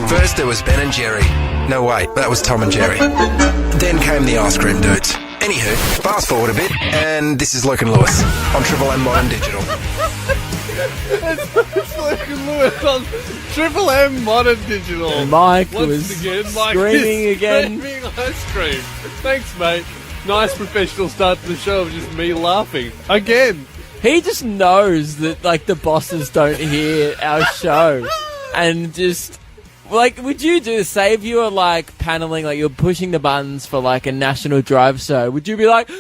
First there was Ben and Jerry. No, wait, that was Tom and Jerry. Then came the ice cream dudes. Anywho, fast forward a bit, and this is Luke and Lewis on Triple M Modern Digital. It's Luke and Lewis on Triple M Modern Digital. Mike Once was again, Mike screaming is again. Screaming ice cream. Thanks, mate. Nice professional start to the show of just me laughing. Again. He just knows that, like, the bosses don't hear our show. And just, like, would you do, say if you were, like, paneling, like, you're pushing the buttons for, like, a national drive show, would you be like, 3,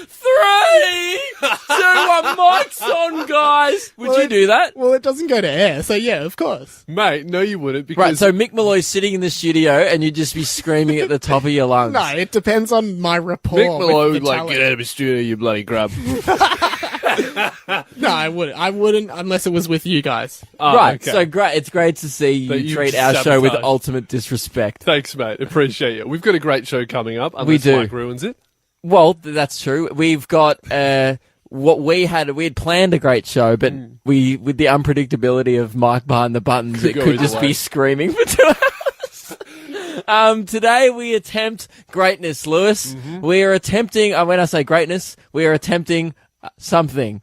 2, 1, mic's on, guys? Would you do that? Well, it doesn't go to air, so yeah, of course. Mate, no you wouldn't because... Right, so Mick Malloy's sitting in the studio and you'd just be screaming at the top of your lungs. No, it depends on my rapport. Mick Malloy with would the like, talent. get out of the studio, you bloody grub. No, I wouldn't. I wouldn't unless it was with you guys. Oh, Right, okay. so great. It's great to see That you you treat our show with sabotage. ultimate disrespect. Thanks, mate. Appreciate it. We've got a great show coming up. Unless We do. Mike ruins it. Well, that's true. We've got what we had planned a great show, but we, with the unpredictability of Mike behind the buttons, Could it go could either just way. be screaming for 2 hours. Today we attempt greatness, Lewis. We are attempting, when I say greatness, we are attempting something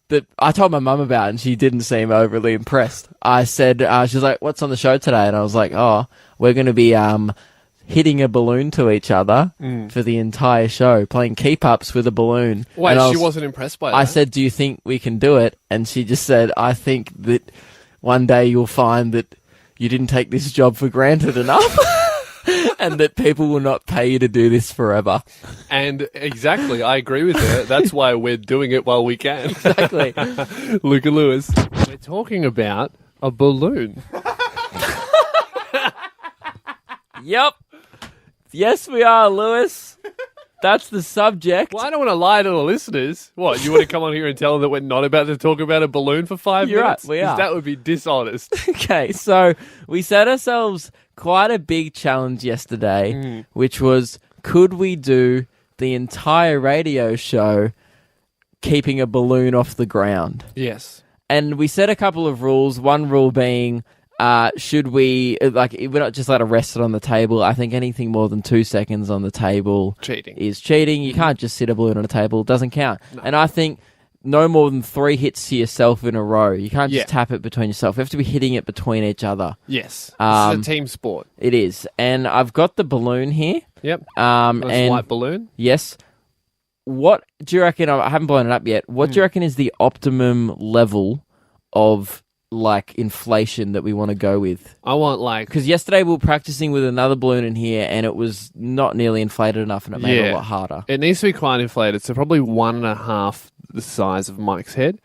that I told my mum about and she didn't seem overly impressed. I said, she was like, what's on the show today? And I was like, we're going to be hitting a balloon to each other for the entire show, playing keep-ups with a balloon. Wait, And she wasn't impressed by that? I said, do you think we can do it? And she just said, I think that one day you'll find that you didn't take this job for granted enough and that people will not pay you to do this forever. And exactly, I agree with her. That's why we're doing it while we can. Exactly. Luke and Lewis. We're talking about a balloon. Yep. Yes, we are, Lewis. That's the subject. Well, I don't want to lie to the listeners. What, you want to come on here and tell them that we're not about to talk about a balloon for 5 You're minutes? right, we 'Cause are. That would be dishonest. Okay, so we set ourselves quite a big challenge yesterday, which was, could we do the entire radio show keeping a balloon off the ground? Yes. And we set a couple of rules, one rule being, should we, we're not just allowed to rest it on the table. I think anything more than 2 seconds on the table Cheating. is cheating. You can't just sit a balloon on a table. It doesn't count. No. And I think no more than 3 hits to yourself in a row. You can't just tap it between yourself. You have to be hitting it between each other. Yes. This is a team sport. It is. And I've got the balloon here. Yep. And White balloon. yes. What do you reckon, I haven't blown it up yet, what do you reckon is the optimum level of inflation that we want to go with? I want Because yesterday we were practicing with another balloon in here and it was not nearly inflated enough and it made it a lot harder. It needs to be quite inflated, so probably 1.5 the size of Mike's head.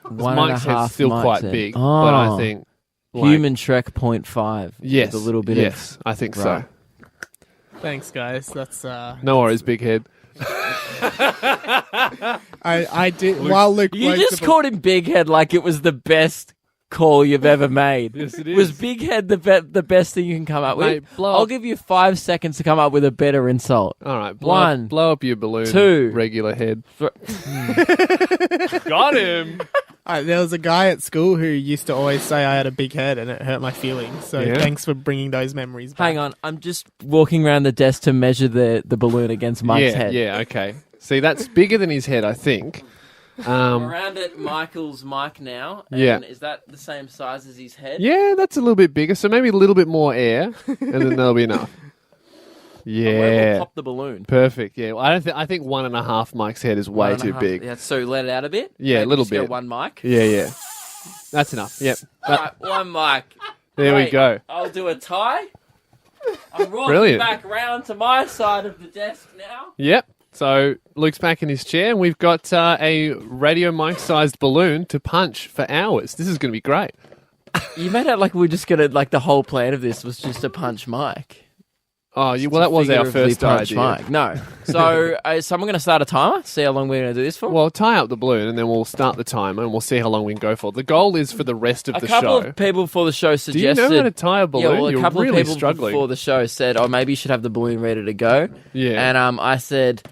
Mike's head's still quite big, but I think Human Shrek 0.5. yes, With a little bit yes, I think Right. so. Thanks, guys. That's No worries, big head. I did. While Luke, You blows just the called him Big Head like it was the best call you've ever made. Yes, it is. Was Big Head the best thing you can come up with? Mate, blow I'll up. give you 5 seconds to come up with a better insult. All right, One, blow up your balloon, 2, regular head. Got him. there was a guy at school who used to always say I had a big head, and it hurt my feelings. So Yeah. thanks for bringing those memories back. Hang on, I'm just walking around the desk to measure the balloon against Mike's head. Yeah, okay. See, that's bigger than his head, I think. I'm around at Michael's mic now. And Yeah. Is that the same size as his head? Yeah, that's a little bit bigger, so maybe a little bit more air, and then that'll be enough. Where will Yeah, pop the balloon? perfect. Yeah, well, I think 1.5 Mike's head is way too 1.5. big. Yeah, so let it out a bit? Yeah, a Maybe little just go bit. one mic? Yeah, that's enough. Yep. Alright, one mic. There we Great. go. I'll do a tie. I'm walking Brilliant. back round to my side of the desk now. Yep. So Luke's back in his chair, and we've got a radio mic-sized balloon to punch for hours. This is going to be great. You made out like we were just going to, the whole plan of this was just to punch Mike. Oh, well, that was our Figuratively first punch idea. Mike. No. So, someone going to start a timer, see how long we're going to do this for? Well, tie up the balloon, and then we'll start the timer, and we'll see how long we can go for. The goal is for the rest of a the couple show. of people before the show Do you suggested... know how to tie a balloon? Yeah, well, a You're couple really of people struggling. before the show said, maybe you should have the balloon ready to go. Yeah. And I said,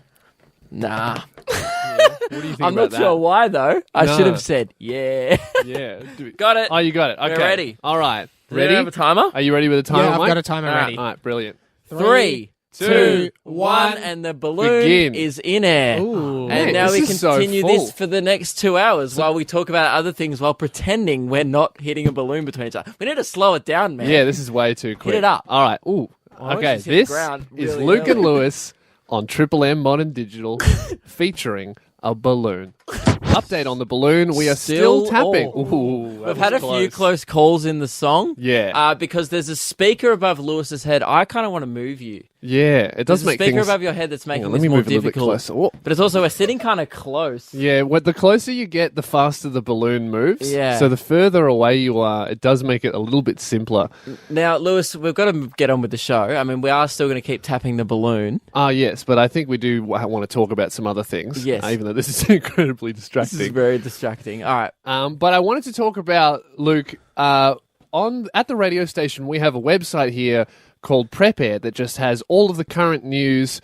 nah. What do you think I'm about not sure why, though. I No. should have said, yeah. Yeah. Got it. Oh, you got it. Okay. We're ready. All right. Ready? Have a timer? Are you ready with a timer, Yeah, I've Mike? got a timer ready. All right, brilliant. 3, 2, 1, and the balloon begin. is in air. Ooh. And Man, now we this is so continue full. this for the next 2 hours while we talk about other things while pretending we're not hitting a balloon between each other. We need to slow it down, man. Yeah, this is way too quick. it up. All right. Ooh. Why don't Okay, you just hit the this ground is really Luke and early? Lewis on Triple M Modern Digital featuring a balloon. Update on the balloon. We are still tapping. Ooh, We've had a few close calls in the song. Yeah. Because there's a speaker above Lewis's head. I kind of want to move you. Yeah, it does There's a make speaker things... above your head that's making Hang on, this let me more move a little bit difficult. closer. Oh. But it's also, we're sitting kind of close. Yeah, the closer you get, the faster the balloon moves. Yeah. So the further away you are, it does make it a little bit simpler. Now, Lewis, we've got to get on with the show. I mean, we are still going to keep tapping the balloon. Yes, but I think we do want to talk about some other things. Yes. Even though this is incredibly This distracting. is very distracting. All right. But I wanted to talk about, Luke, at the radio station, we have a website here called Prep Air that just has all of the current news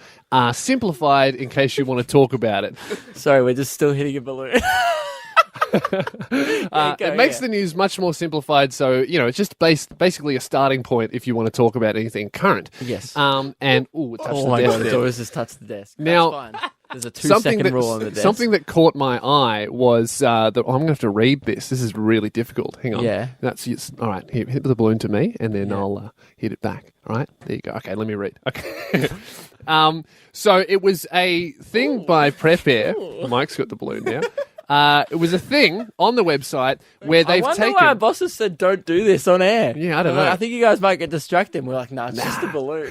simplified in case you want to talk about it. Sorry, we're just still hitting a balloon. It makes the news much more simplified, so, it's just basically a starting point if you want to talk about anything current. Yes. And, it touched Oh the my desk God, there. it's always just touched the desk. Now- That's fine. There's a 2-second rule on the desk. Something that caught my eye was that I'm going to have to read this. This is really difficult. Hang on. Yeah. All right. Here, hit the balloon to me, and then I'll hit it back. All right. There you go. Okay. Let me read. Okay. So it was a thing by Prep Air. Mike's got the balloon now. It was a thing on the website where they've I wonder taken. why our bosses said don't do this on air. Yeah, I don't know. I think you guys might get distracted. We're like, nah, it's just a balloon.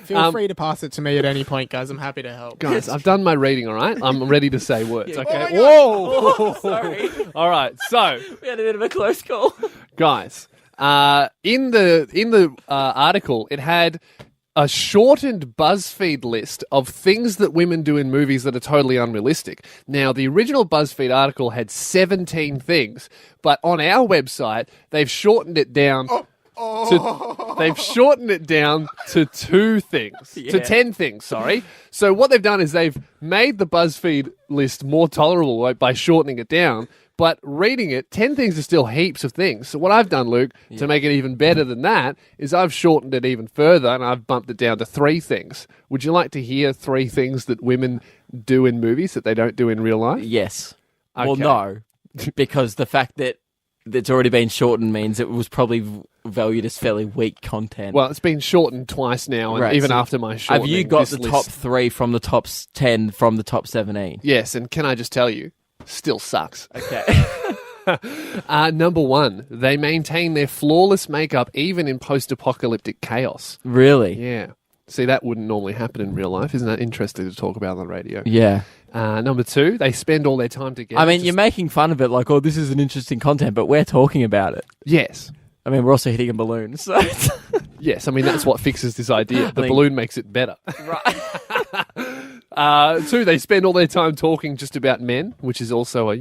Feel free to pass it to me at any point, guys. I'm happy to help. Guys, I've done my reading. All right. I'm ready to say words. Okay. Oh Whoa. Sorry. All right. So. We had a bit of a close call. Guys, in the article, it had a shortened BuzzFeed list of things that women do in movies that are totally unrealistic. Now, the original BuzzFeed article had 17 things, but on our website, they've shortened it down. They've shortened it down to 2 things, to 10 things, sorry. So what they've done is they've made the BuzzFeed list more tolerable by shortening it down, but reading it, 10 things are still heaps of things. So what I've done, Luke, to make it even better than that, is I've shortened it even further and I've bumped it down to 3 things. Would you like to hear 3 things that women do in movies that they don't do in real life? Yes. Okay. Well, no, because the fact that it's already been shortened means it was probably valued as fairly weak content. Well, it's been shortened twice now, and Right, even so after my shortening. have you got this the list- top 3 from the top 10 from the top 17? Yes, and can I just tell you, still sucks. Okay. Number 1, they maintain their flawless makeup even in post-apocalyptic chaos. Really? Yeah. See, that wouldn't normally happen in real life. Isn't that interesting to talk about on the radio? Yeah. Number 2, they spend all their time together. I mean, you're making fun of it like, oh, this is an interesting content, but we're talking about it. Yes. I mean, we're also hitting a balloon, so... Yes, I mean, that's what fixes this idea. The I mean- balloon makes it better. Right. 2, they spend all their time talking just about men, which is also,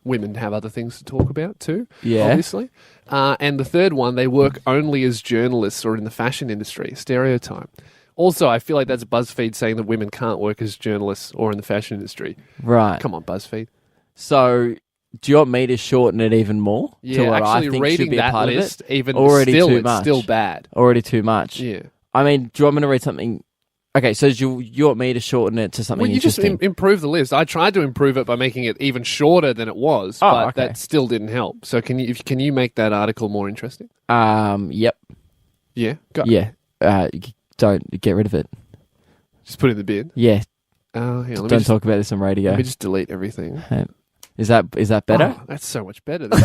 women have other things to talk about too, Yeah. obviously. And the 3rd one, they work only as journalists or in the fashion industry, stereotype. Also, I feel like that's BuzzFeed saying that women can't work as journalists or in the fashion industry. Right. Come on, BuzzFeed. So, do you want me to shorten it even more? to Yeah, what I actually think reading should be that a part list, of it? even Already still, too it's much. still bad. Already too much. Yeah. I mean, do you want me to read something? Okay, so you want me to shorten it to something Well, you just interesting? improve the list. I tried to improve it by making it even shorter than it was, Oh, but okay. that still didn't help. So can you make that article more interesting? Yep. Yeah, go. Yeah. Don't get rid of it. Just put it in the bin. Yeah. Hang on, let me Don't just, talk about this on radio. let me just delete everything. Is that better? Oh, that's so much better. There's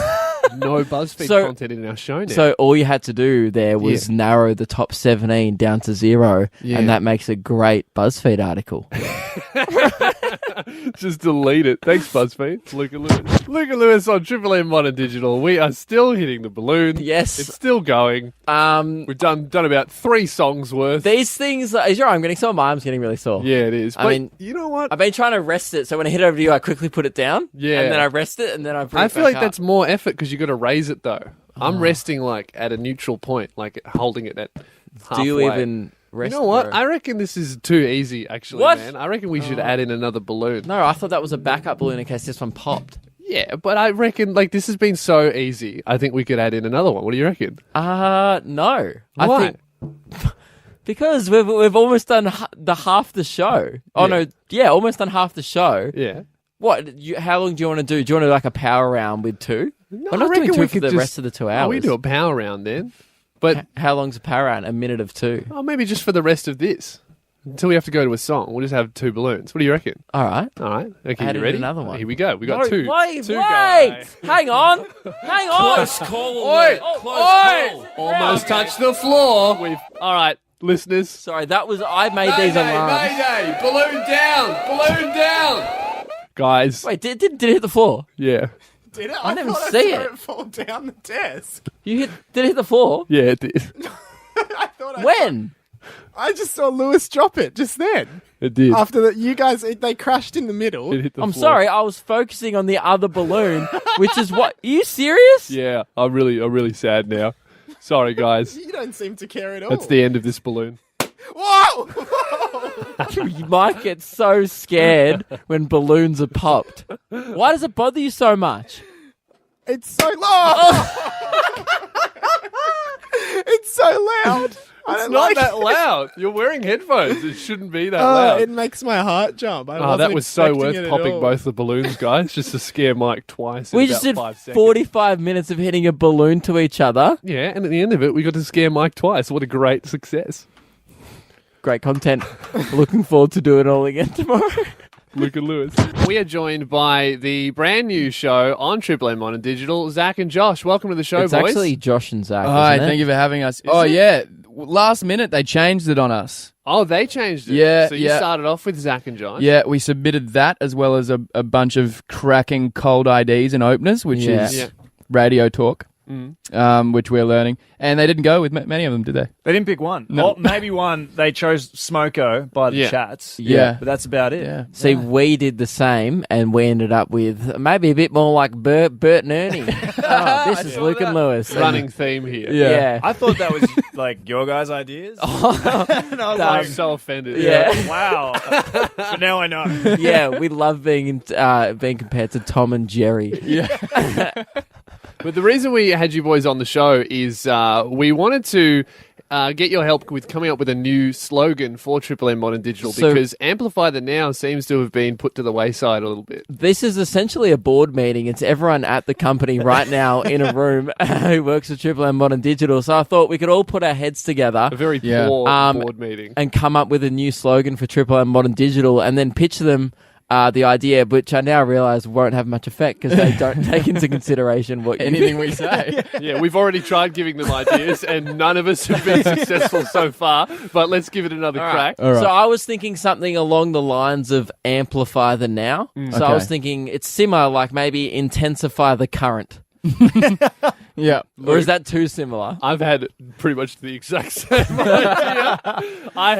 no BuzzFeed So- content in our show now. So all you had to do there was narrow the top 17 down to 0, Yeah. and that makes a great BuzzFeed article. just delete it. Thanks, BuzzFeed. Luke and Lewis. Luke and Lewis on Triple M Modern Digital. We are still hitting the balloon. Yes. It's still going. We've done about 3 songs worth. These things, is your arm getting sore? My arm's getting really sore. Yeah, it is. I But mean, you know what? I've been trying to rest it, so when I hit over to you, I quickly put it down. Yeah. And then I rest it, and then I bring I it feel back like that's up. more effort because you got to raise it though. Oh. I'm resting like at a neutral point, like holding it at halfway. Do you even rest? You know what? bro? I reckon this is too easy, actually, What? man. I reckon we should add in another balloon. No, I thought that was a backup balloon in case this one popped. Yeah, but I reckon this has been so easy. I think we could add in another one. What do you reckon? No. I Why? think because we've almost done half the show. Oh no, yeah, almost done half the show. Yeah. What? How long do you want to do? Do you want to do a power round with two? No, We're not I doing reckon two we for could the just- rest of the 2 hours. Oh, we do a power round then. But How long's a power round? A minute of two. maybe just for the rest of this. Until we have to go to a song. We'll just have 2 balloons. What do you reckon? All right. All right. Okay, Add you in ready? another one. Here we go. We got two. Wait, two Hang on. Hang on. Close call. Oi! Close Oi! call. Almost touched the floor. All right, listeners. Sorry, I made these alarms. Mayday! Balloon down! Balloon down! Guys. Wait, did it hit the floor? Yeah. Did it? I didn't thought see saw it. fall down the desk. Did it hit the floor? Yeah, it did. I thought When? I just saw Lewis drop it just then. It did. After that, you guys, they crashed in the middle. It hit the I'm floor. sorry, I was focusing on the other balloon, which is what? Are you serious? Yeah, I'm really sad now. Sorry, guys. You don't seem to care at all. That's the end of this balloon. Whoa! You might get so scared when balloons are popped. Why does it bother you so much? It's so loud. It's so loud. I It's don't not like that it. loud. You're wearing headphones. It shouldn't be that loud. It makes my heart jump. I Oh, wasn't that was so expecting worth it at popping all. both the balloons, guys, just to scare Mike twice. In We about just did 5 seconds. 45 minutes of hitting a balloon to each other. Yeah, and at the end of it, we got to scare Mike twice. What a great success. Great content. Looking forward to doing it all again tomorrow. Luke and Lewis. We are joined by the brand new show on Triple M Modern Digital, Zach and Josh. Welcome to the show, It's boys. actually Josh and Zach. Hi, isn't it? thank you for having us. it? Yeah. Last minute, they changed it on us. Oh, they changed it. Yeah, So you yeah. started off with Zach and Josh. Yeah, we submitted that as well as a bunch of cracking cold IDs and openers, which Yeah. is Yeah. radio talk, which we're learning. And they didn't go with many of them, did they? They didn't pick one. No. Well, maybe one. They chose Smoko by the Yeah. chats. Yeah. But that's about it. Yeah. See, we did the same, and we ended up with maybe a bit more like Bert and Ernie. This is Luke and Lewis. Running theme here. Yeah. I thought that was like your guys' ideas. and I was I'm like, so offended. Yeah. wow. But now I know. Yeah, we love being compared to Tom and Jerry. But the reason we had you boys on the show is we wanted to get your help with coming up with a new slogan for Triple M Modern Digital So- because Amplify the Now seems to have been put to the wayside a little bit. This is essentially a board meeting. It's everyone at the company right now in a room who works at Triple M Modern Digital. So I thought we could all put our heads together A very Yeah. poor Um, board meeting. and come up with a new slogan for Triple M Modern Digital and then pitch them the idea, which I now realise won't have much effect because they don't take into consideration what you Anything we say. Yeah, we've already tried giving them ideas and none of us have been successful so far, but let's give it another crack. All right. So I was thinking something along the lines of amplify the now. So I Okay. was thinking it's similar, like maybe intensify the current. Yeah. Or is that too similar? I've had pretty much the exact same idea. I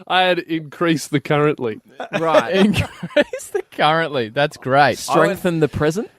had increased the currently. Right. Increase the currently. That's great. Strengthen the present.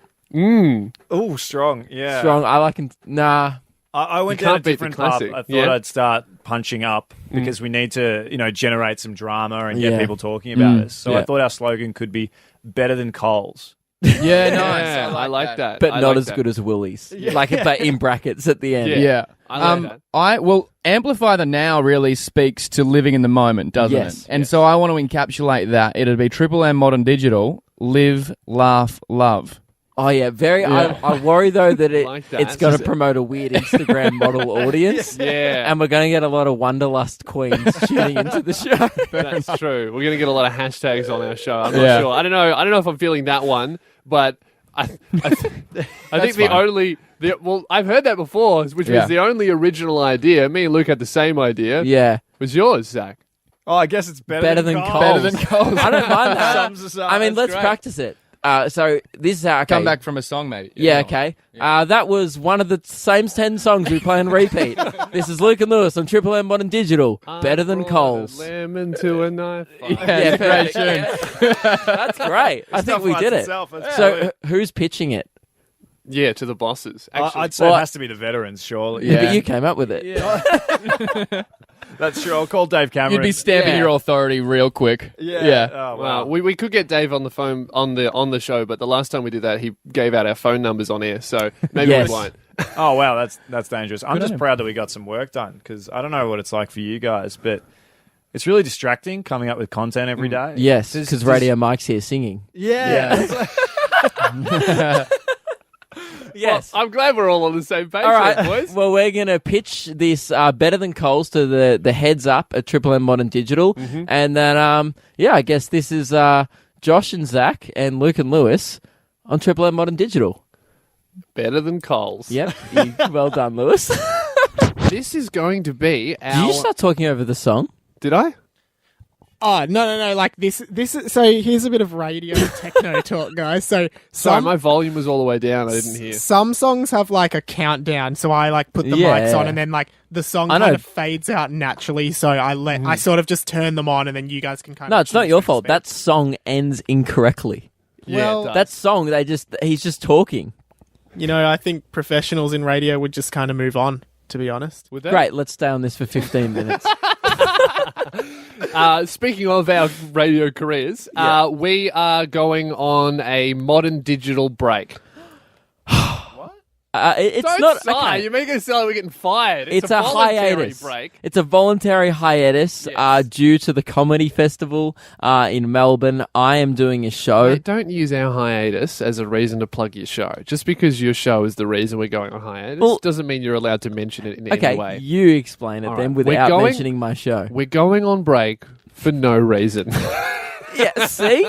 Oh, strong. Yeah. Strong. I like. Nah. I went You down a can't beat the different path. classic. I thought Yeah. I'd start punching up because we need to, generate some drama and get Yeah. people talking about us. So Yeah. I thought our slogan could be better than Coles. Yeah, nice. Yeah, I like that. But I not like as that. good as Woolies. Like, but in brackets at the end. Yeah. Yeah. I like that. Well, amplify the now really speaks to living in the moment, doesn't Yes, it? And so I want to encapsulate that. It'd be Triple M Modern Digital, live, laugh, love. Oh yeah, very. I worry though that Like that. it's going to promote a weird Instagram model audience. Yeah. And we're going to get a lot of Wanderlust queens tuning into the show. That's true. We're going to get a lot of hashtags on our show. I'm not Yeah. sure. I don't know if I'm feeling that one, but I think the fine. only... I've heard that before, which Yeah. was the only original idea. Me and Luke had the same idea. Yeah. Was yours, Zach? Oh, I guess it's Better than Coles. Better than Coles. I don't mind that. Sums us up. I mean, That's let's great. practice it. So this is how. Okay. Come back from a song, maybe. Yeah, okay. That was one of the same 10 songs we play on repeat. This is Luke and Lewis on Triple M Modern Digital. Better than Brought Coles. a lemon to a knife. Yeah, great perfect. That's great. I think Stuff we writes did it. itself. That's So brilliant. who's pitching it? Yeah, to the bosses. Actually, I'd say Well, it has to be the veterans, surely. Yeah. But you came up with it. That's true. I'll call Dave Cameron. You'd be stamping your authority real quick. Yeah. Oh, wow. Well, we could get Dave on the phone on the show, but the last time we did that, he gave out our phone numbers on air, so maybe Yes. we won't. Oh, wow. That's dangerous. I'm Good just on him. proud that we got some work done because I don't know what it's like for you guys, but it's really distracting coming up with content every day. Yes, because Radio Mike's here singing. Yeah. Yes. Well, I'm glad we're all on the same page, All right, there, boys. well, we're going to pitch this Better Than Coles to the heads up at Triple M Modern Digital. And then, I guess this is Josh and Zach and Luke and Lewis on Triple M Modern Digital. Better than Coles. Yep. Well done, Lewis. This is going to be our... Did you start talking over the song? Did I? Oh, no. Like this is, so here's a bit of radio techno talk, guys. So Sorry, my volume was all the way down. I didn't hear. some songs have like a countdown, so I like put the mics on and then like the song I know. kind of fades out naturally, so I sort of just turn them on and then you guys can kind of... No, it's not choose your when to fault. speak. That song ends incorrectly. Well, it does. That song, he's just talking. You know, I think professionals in radio would just kind of move on, to be honest. With that? Great, let's stay on this for 15 minutes. Speaking of our radio careers, we are going on a modern digital break. It's Don't not sigh. okay. You're making it sound like we're getting fired. It's a voluntary hiatus. break. It's a voluntary hiatus Yes. due to the comedy festival in Melbourne. I am doing a show. Mate, don't use our hiatus as a reason to plug your show. Just because your show is the reason we're going on hiatus Well- doesn't mean you're allowed to mention it in Okay, any way. you explain it All then right. We're without going- mentioning my show. We're going on break for no reason. Yeah, see?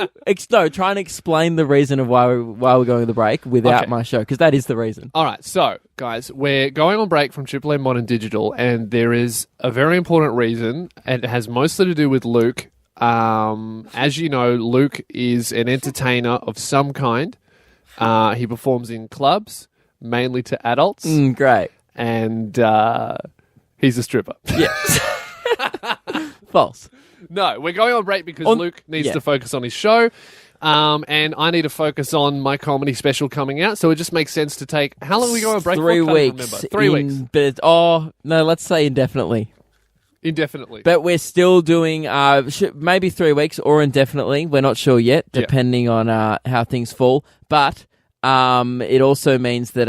No, try and explain the reason of why we're going to the break without Okay. my show, because that is the reason. All right, so guys, we're going on break from Triple M Modern Digital, and there is a very important reason, and it has mostly to do with Luke. As you know, Luke is an entertainer of some kind. He performs in clubs, mainly to adults, Great. and he's a stripper. Yes. False. No, we're going on break because On- Luke needs yeah. to focus on his show. And I need to focus on my comedy special coming out, so it just makes sense to take... How long are we going on break 3 for? Can't even weeks. remember. 3 weeks. But no, let's say indefinitely. Indefinitely. But we're still doing maybe 3 weeks or indefinitely. We're not sure yet, Yeah. depending on how things fall. But it also means that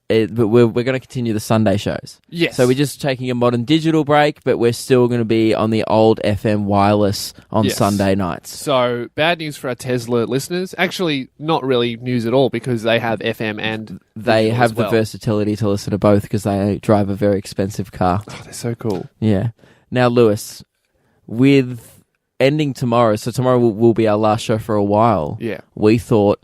but we're going to continue the Sunday shows. Yes. So we're just taking a modern digital break, but we're still going to be on the old FM wireless on Yes. Sunday nights. So, bad news for our Tesla listeners. Actually, not really news at all, because they have FM and They digital have as well. the versatility to listen to both because they drive a very expensive car. Oh, they're so cool. Yeah. Now, Lewis, with ending tomorrow, so tomorrow will be our last show for a while. Yeah. We thought,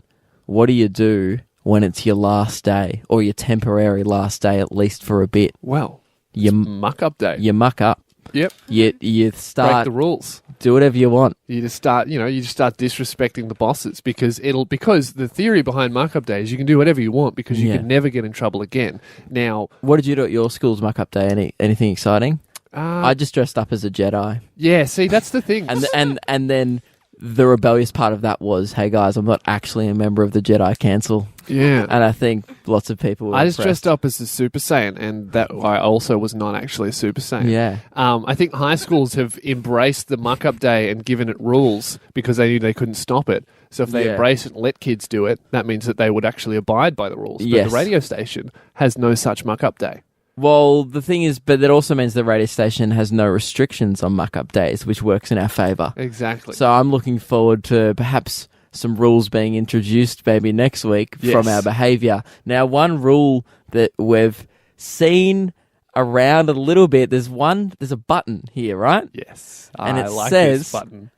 what do you do when it's your last day or your temporary last day, at least for a bit? Well, You muck up day. you muck up. Yep. You Break start the rules. do whatever you want. You just start disrespecting the bosses, because the theory behind muck up day is you can do whatever you want because you Yeah. can never get in trouble again. Now, What did you do at your school's muck up day? Anything exciting? I just dressed up as a Jedi, yeah, see, that's the thing. and then the rebellious part of that was, hey guys, I'm not actually a member of the Jedi Council, yeah. and I think lots of people were I just impressed. dressed up as a Super Saiyan, and that I also was not actually a Super Saiyan. Yeah. I think high schools have embraced the muck up day and given it rules because they knew they couldn't stop it. So if they Yeah. embrace it and let kids do it, that means that they would actually abide by the rules. But Yes. the radio station has no such muck up day. Well, the thing is, but that also means the radio station has no restrictions on muck up days, which works in our favour. Exactly. So I'm looking forward to perhaps some rules being introduced maybe next week from Yes. our behaviour. Now, one rule that we've seen around a little bit, there's a button here, right? yes. And I it like says- this button.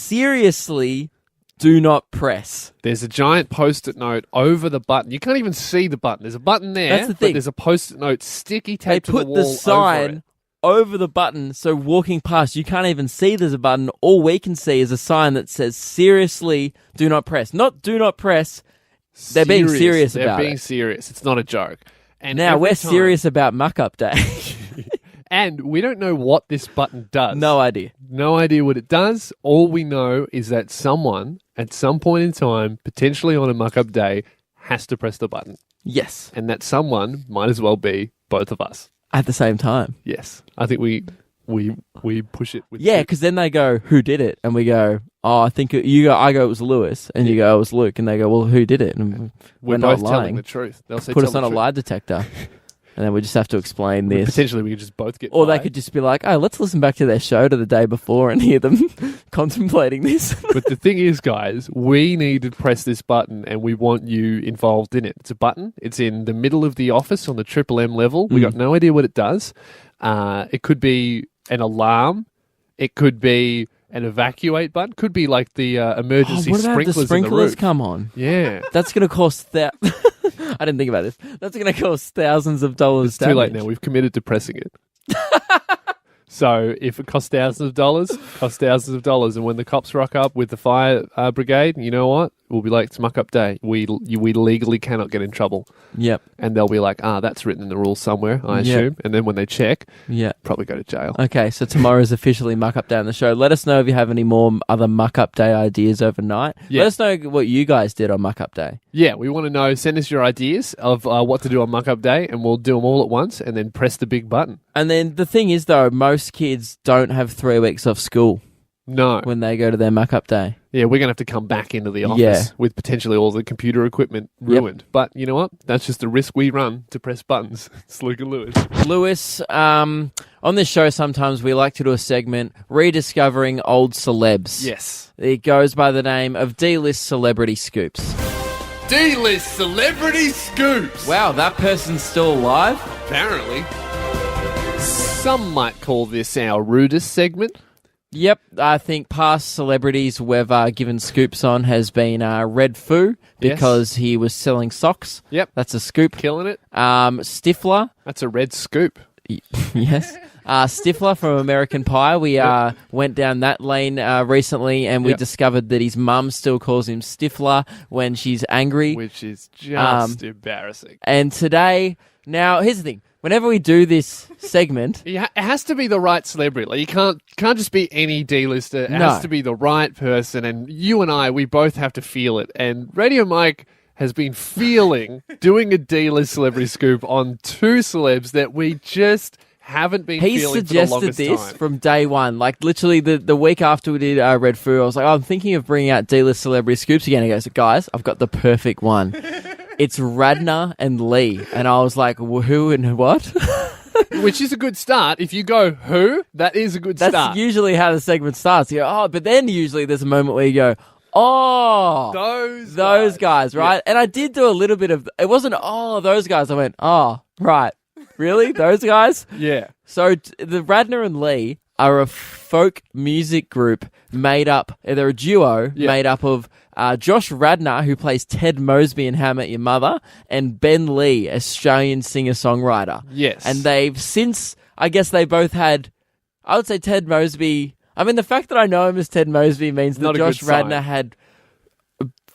Seriously, do not press. There's a giant post-it note over the button. You can't even see the button. There's a button there, That's the but thing. there's a post-it note sticky They taped to the put wall the sign over it. over the button, so walking past, you can't even see there's a button. All we can see is a sign that says, seriously, do not press. Not do not press. They're being serious about They're being it. serious. It's not a joke. And Now, every we're time- serious about Muck Up Day. And we don't know what this button does. No idea. No idea what it does. All we know is that someone, at some point in time, potentially on a muck-up day, has to press the button. Yes. And that someone might as well be both of us. At the same time. Yes. I think we we push it with Yeah, soup. because then they go, "Who did it?" And we go, "Oh, I think you go." I go, "It was Lewis," and you go, "It was Luke." And they go, "Well, who did it?" And we're not both telling lying. the truth. They'll say, Put "Tell us the on a truth." lie detector, and then we just have to explain this. Potentially, we could just both get. Or they fired. could just be like, "Oh, let's listen back to their show to the day before and hear them contemplating this." But the thing is, guys, we need to press this button and we want you involved in it. It's a button. It's in the middle of the office on the Triple M level. We got no idea what it does. It could be an alarm. It could be an evacuate button. Could be like the emergency what about sprinklers the in the sprinklers roof. come on? Yeah. That's going to cost that. I didn't think about this. That's going to cost thousands of dollars. It's too late now. We've committed to pressing it. So if it costs thousands of dollars, costs thousands of dollars. And when the cops rock up with the fire brigade, you know what? We'll be like, it's Muck Up Day. We legally cannot get in trouble. Yep. And they'll be like, that's written in the rules somewhere, I Yep. assume. And then when they check, Yeah. probably go to jail. Okay, so tomorrow is officially Muck Up Day on the show. Let us know if you have any more other Muck Up Day ideas overnight. Yeah. Let us know what you guys did on Muck Up Day. Yeah, we want to know. Send us your ideas of what to do on Muck Up Day, and we'll do them all at once, and then press the big button. And then the thing is, though, most kids don't have 3 weeks off school No. when they go to their Muck Up Day. Yeah, we're going to have to come back into the office Yeah. with potentially all the computer equipment ruined. But you know what? That's just the risk we run to press buttons. It's Luke and Lewis. Lewis, on this show sometimes we like to do a segment, Rediscovering Old Celebs. Yes. It goes by the name of D-List Celebrity Scoops. D-list celebrity scoops. Wow, that person's still alive? Apparently. Some might call this our rudest segment. Yep, I think past celebrities we've given scoops on has been Red Foo, Yes. because he was selling socks. Yep. That's a scoop. Killing it. Stifler. That's a red scoop. Yes. Stifler from American Pie. We went down that lane recently, and we Yep. discovered that his mum still calls him Stifler when she's angry. Which is just embarrassing. And today, now here's the thing: whenever we do this segment, It has to be the right celebrity. Like, you can't just be any D-lister. It No. has to be the right person. And you and I, we both have to feel it. And Radio Mike has been feeling doing a D-list celebrity scoop on 2 celebs that we just haven't been he feeling for the suggested longest this time. from day one. Like literally the week after we did Red Foo, I was like, I'm thinking of bringing out D-list celebrity scoops again. He goes, guys, I've got the perfect one. It's Radnor and Lee. And I was like, who and what? Which is a good start. If you go, who? That is a good That's start. usually how the segment starts. You go, but then usually there's a moment where you go, oh, those guys, right? And I did do a little bit of, it wasn't, those guys. I went, right. Really? Those guys? Yeah. So the Radnor and Lee are a folk music group made up, they're a duo made up of Josh Radnor, who plays Ted Mosby in How I Met Your Mother, and Ben Lee, Australian singer-songwriter. Yes. And they've since, I guess they both had, I would say Ted Mosby, I mean, the fact that I know him as Ted Mosby means that Not a Josh good sign. Radnor had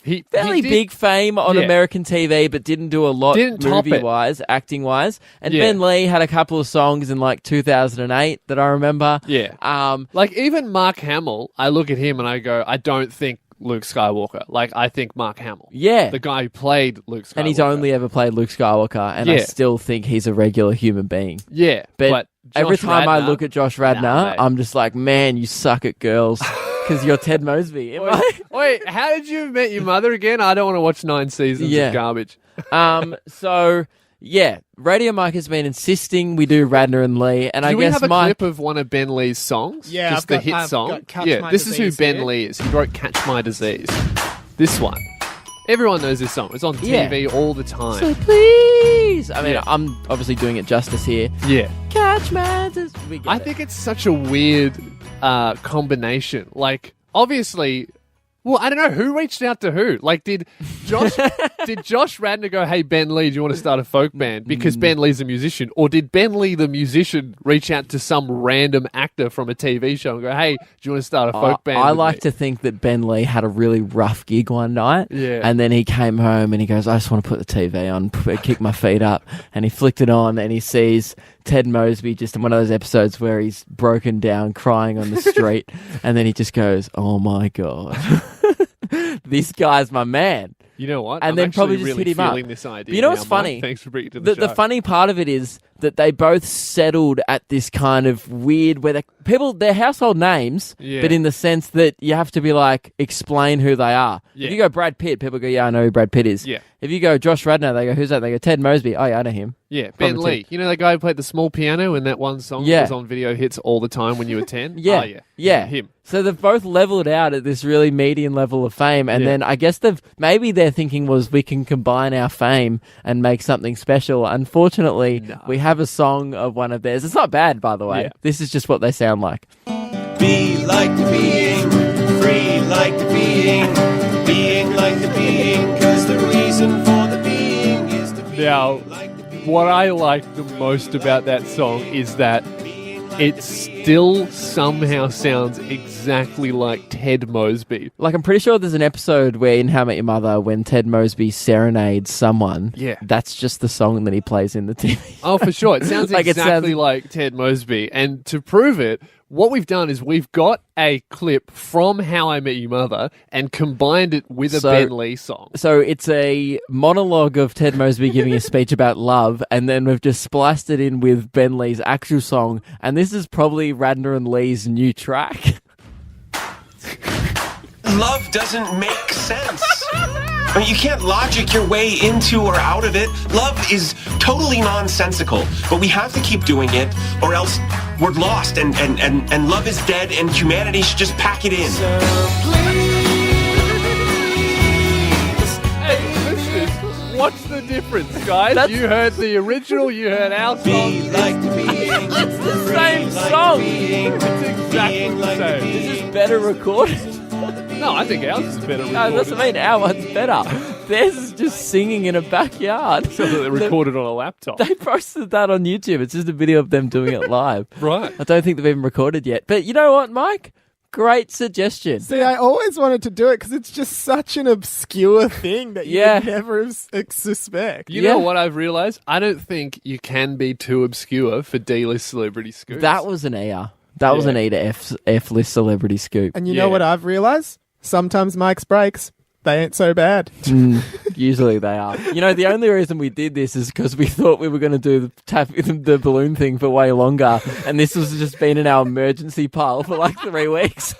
He fairly did- big fame on Yeah. American TV, but didn't do a lot Didn't top it. movie-wise, acting-wise. And Yeah. Ben Lee had a couple of songs in like 2008 that I remember. Yeah. Like, even Mark Hamill, I look at him and I go, I don't think Luke Skywalker. Like, I think Mark Hamill. Yeah. The guy who played Luke Skywalker. And he's only ever played Luke Skywalker, and I Yeah. still think he's a regular human being. Yeah. But, every Josh time I Radnor- look at Josh Radnor, Nah, mate. I'm just like, man, you suck at girls because you're Ted Mosby. Am I? Wait, how did you meet your mother again? I don't want to watch 9 seasons Yeah. of garbage. So, yeah, Radio Mike has been insisting we do Radnor and Lee, and I Do we guess have a Mike... clip of one of Ben Lee's songs? Yeah, just I've the got- hit I've song. got Catch Yeah, My this is who Disease Ben here. Lee is. He wrote "Catch My Disease." This one, everyone knows this song. It's on TV all the time. So please! I mean, Yeah. I'm obviously doing it justice here. Yeah, Catch my disease. We get I it. think it's such a weird combination. Like, obviously. Well, I don't know who reached out to who. Like, did Josh Radnor go, "Hey Ben Lee, do you want to start a folk band?" Because Ben Lee's a musician, or did Ben Lee the musician reach out to some random actor from a TV show and go, "Hey, do you want to start a folk band?" I with like me?" to think that Ben Lee had a really rough gig one night. Yeah. And then he came home and he goes, I just want to put the TV on, kick my feet up. And he flicked it on and he sees Ted Mosby just in one of those episodes where he's broken down crying on the street. And then he just goes, oh my God. This guy's my man. You know what? And I'm then actually probably just really hit him up. feeling this idea. But you know now, what's Mike. funny? Thanks for bringing it to the show. The funny part of it is that they both settled at this kind of weird where they're household names, Yeah. but in the sense that you have to be like, explain who they are. Yeah. If you go Brad Pitt, people go, yeah, I know who Brad Pitt is. Yeah. If you go Josh Radnor, they go, who's that? They go, Ted Mosby. Oh, yeah, I know him. Yeah, Ben Probably Lee. You know that guy who played the small piano in that one song Yeah. that was on video hits all the time when you were 10? Yeah. Oh, yeah. Yeah. Him. So they've both leveled out at this really median level of fame, and Yeah. then I guess maybe their thinking was we can combine our fame and make something special. Unfortunately, we have a song of one of theirs. It's not bad, by the way. Yeah. This is just what they sound like. Be like the being, free like the being like the being, 'cause the reason for the being is to be Now, like the being. what I like the most about that song is that it still somehow sounds exactly like Ted Mosby. Like, I'm pretty sure there's an episode where in How I Met Your Mother, when Ted Mosby serenades someone, Yeah. that's just the song that he plays in the TV. Oh, for sure. It sounds Like, it exactly sounds- like Ted Mosby. And to prove it, what we've done is we've got a clip from How I Met Your Mother and combined it with a So- Ben Lee song. So it's a monologue of Ted Mosby giving a speech about love, and then we've just spliced it in with Ben Lee's actual song, and this is probably Radnor and Lee's new track. Love doesn't make sense. I mean, you can't logic your way into or out of it. Love is totally nonsensical, but we have to keep doing it, or else we're lost, and love is dead, and humanity should just pack it in. Hey, listeners, what's the difference, guys? That's- You heard the original, you heard our song. Be like the being. It's the same song. It's exactly the same. This is better recorded. No, I think ours is better recorded. No, that's what I mean. Our one's better. Theirs is just singing in a backyard. They recorded on a laptop. They posted that on YouTube. It's just a video of them doing it live. Right. I don't think they've even recorded yet. But you know what, Mike? Great suggestion. See, I always wanted to do it because it's just such an obscure thing that you Yeah. would never suspect. You Yeah. know what I've realised? I don't think you can be too obscure for D-list celebrity scoops. That was an ear. That was Yeah. an E to F list celebrity scoop. And you Yeah. know what I've realised? Sometimes Mike's breaks, they ain't so bad. Usually they are. You know, the only reason we did this is because we thought we were going to do the balloon thing for way longer, and this was just been in our emergency pile for like 3 weeks.